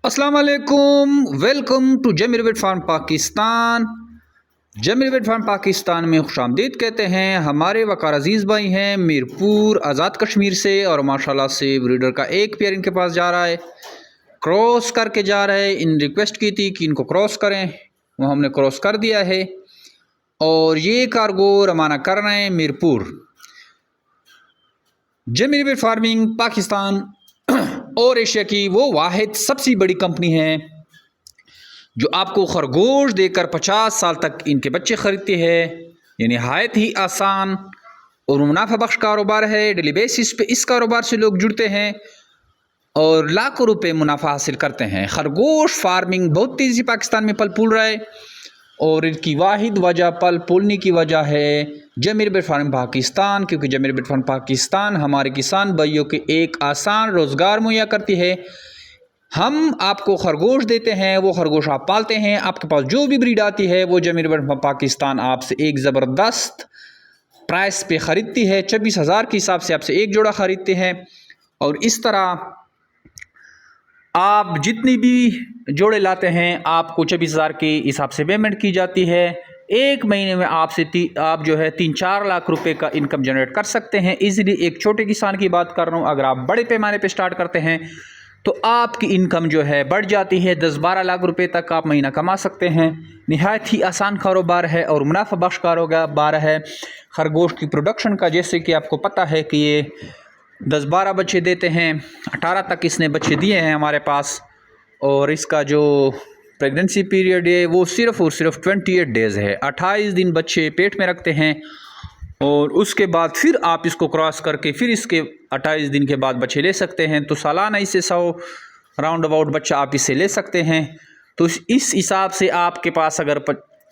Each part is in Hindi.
अस्सलाम वालेकुम, welcome to Zameer rabbit farm Pakistan. Zameer rabbit farm Pakistan में खुशामदीद कहते हैं। हमारे वकार अजीज़ भाई हैं मीरपुर आज़ाद कश्मीर से, और माशाल्लाह से ब्रीडर का एक पेयर इनके पास जा रहा है, क्रॉस करके जा रहा है। इन रिक्वेस्ट की थी कि इनको क्रॉस करें, वो हमने क्रॉस कर दिया है और ये कार्गो रवाना कर रहे हैं मीरपुर। जमीर रेबिट फार्मिंग पाकिस्तान और एशिया की वो वाहिद सबसे बड़ी कंपनी है जो आपको खरगोश देकर 50 साल तक इनके बच्चे खरीदती है। ये नहायत ही आसान और मुनाफा बख्श कारोबार है। डेली बेसिस पे इस कारोबार से लोग जुड़ते हैं और लाखों रुपए मुनाफा हासिल करते हैं। खरगोश फार्मिंग बहुत तेज़ी पाकिस्तान में पल फूल रहा है और इनकी वाहिद वजह पल फूलने की वजह है जमीर रेबिट फार्म पाकिस्तान, क्योंकि जमीर रेबिट फार्म पाकिस्तान हमारे किसान भाइयों के एक आसान रोज़गार मुहैया करती है। हम आपको खरगोश देते हैं, वो खरगोश आप पालते हैं, आपके पास जो भी ब्रीड आती है वो जमीर रेबिट फार्म पाकिस्तान आपसे एक ज़बरदस्त प्राइस पे ख़रीदती है। 26,000 के हिसाब से आपसे एक जोड़ा ख़रीदते हैं और इस तरह आप जितनी भी जोड़े लाते हैं आपको 26,000 के हिसाब से पेमेंट की जाती है। एक महीने में आप जो है 3-4 लाख रुपए का इनकम जनरेट कर सकते हैं इजीली। एक छोटे किसान की बात कर रहा हूँ, अगर आप बड़े पैमाने पे स्टार्ट करते हैं तो आपकी इनकम जो है बढ़ जाती है, 10-12 लाख रुपए तक आप महीना कमा सकते हैं। नहायत ही आसान कारोबार है और मुनाफा बख्श कारोबार है। खरगोश की प्रोडक्शन का जैसे कि आपको पता है कि ये 10-12 बच्चे देते हैं, 18 तक इसने बच्चे दिए हैं हमारे पास, और इसका जो प्रेगनेंसी पीरियड है वो सिर्फ़ और सिर्फ 28 डेज़ है। 28 दिन बच्चे पेट में रखते हैं और उसके बाद फिर आप इसको क्रॉस करके फिर इसके 28 दिन के बाद बच्चे ले सकते हैं। तो सालाना इससे 100 राउंड अबाउट बच्चा आप इससे ले सकते हैं। तो इस हिसाब से आपके पास अगर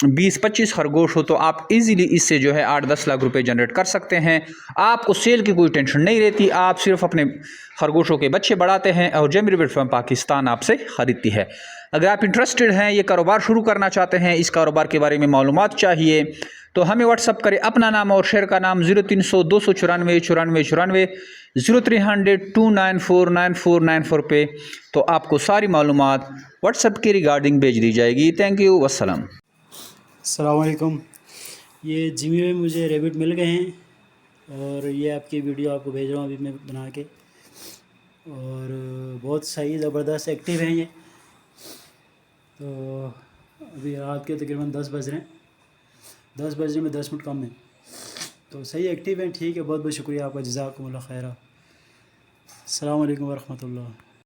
20-25 खरगोश हो तो आप इजीली इससे जो है 8-10 लाख रुपए जनरेट कर सकते हैं। आपको सेल की कोई टेंशन नहीं रहती, आप सिर्फ अपने खरगोशों के बच्चे बढ़ाते हैं और जमीर रेबिट फार्म पाकिस्तान आपसे ख़रीदती है। अगर आप इंटरेस्टेड हैं, ये कारोबार शुरू करना चाहते हैं, इस कारोबार के बारे में मालूमात चाहिए तो हमें व्हाट्सअप करें अपना नाम और शहर का नाम 0300 294 94 94 0300 294 9494 पे, तो आपको सारी मालूमात व्हाट्सअप के रिगार्डिंग भेज दी जाएगी। थैंक यू, वस्सलाम। अस्सलाम वालेकुम। ये जिमी में मुझे रेबिट मिल गए हैं और ये आपकी वीडियो आपको भेज रहा हूँ अभी मैं बना के, और बहुत सही ज़बरदस्त एक्टिव हैं ये। तो अभी रात के तकरीबन 10 बज रहे हैं, 10 बजने में 10 मिनट कम है, तो सही एक्टिव हैं। ठीक है, बहुत बहुत शुक्रिया आपका, जज़ाकुमुल्लाह खैरा। अस्सलाम वालेकुम वरहमतुल्लाह।